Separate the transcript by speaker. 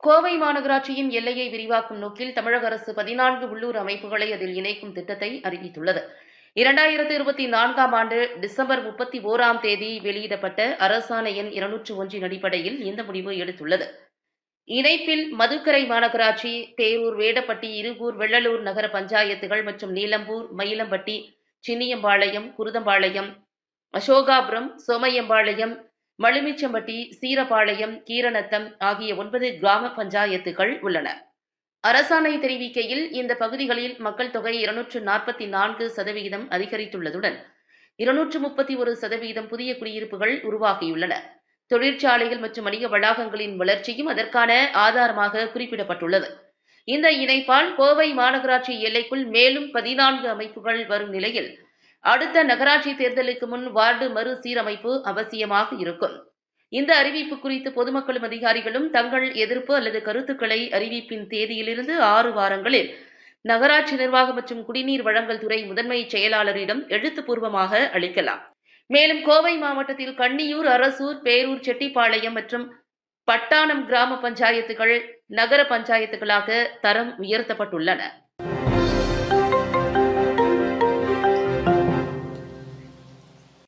Speaker 1: கோவை மாநகராட்சியின் எல்லையை விரிவாக்கும் நோக்கில் தமிழக அரசு 14 உள்ளூர் அமைப்புகளை அதில் இணைக்கும் திட்டத்தை அறிவித்துள்ளது. 2024ஆம் ஆண்டு டிசம்பர் 31ஆம் தேதி வெளியிடப்பட்ட அரசாணை எண் 201 அடிப்படையில் இந்த முடிவு எடுத்துள்ளது. இணைப்பில் மதுக்கரை மாநகராட்சி, தேரூர், வேடப்பட்டி, இருகூர், வெள்ளலூர் நகர பஞ்சாயத்துகள் மற்றும் நீலம்பூர், மயிலம்பட்டி, சின்னியம்பாளையம், குருதம்பாளையம், அசோகாபுரம், சோமையம்பாளையம், மலுமிச்சம்பட்டி, சீரபாளையம், கீரநத்தம் ஆகிய 9 கிராம பஞ்சாயத்துகள் உள்ளன. அரசாணை தெரிவிக்கையில் இந்த பகுதிகளில் மக்கள் தொகை 244% அதிகரித்துள்ளதுடன் 231% புதிய குடியிருப்புகள் உருவாகியுள்ளன. தொழிற்சாலைகள் மற்றும் வணிக வளாகங்களின் வளர்ச்சியும் அதற்கான ஆதாரமாக குறிப்பிடப்பட்டுள்ளது. இந்த இணைப்பால் கோவை மாநகராட்சி எல்லைக்குள் மேலும் 14 அமைப்புகள் வரும் நிலையில் அடுத்த நகராட்சி தேர்தலுக்கு முன் வார்டு மறுசீரமைப்பு அவசியமாக இருக்கும். இந்த அறிவிப்பு குறித்து பொதுமக்களும் அதிகாரிகளும் தங்கள் எதிர்ப்பு அல்லது கருத்துக்களை அறிவிப்பின் தேதியிலிருந்து 6 வாரங்களில் நகராட்சி நிர்வாகம் மற்றும் குடிநீர் வழங்கல் துறை முதன்மை செயலாளரிடம் எழுத்துப்பூர்வமாக அளிக்கலாம். மேலும் கோவை மாவட்டத்தில் கண்ணியூர், அரசூர், பேரூர், செட்டிப்பாளையம் மற்றும் பட்டாணம் கிராம பஞ்சாயத்துகள் நகர பஞ்சாயத்துகளாக தரம் உயர்த்தப்பட்டுள்ளன.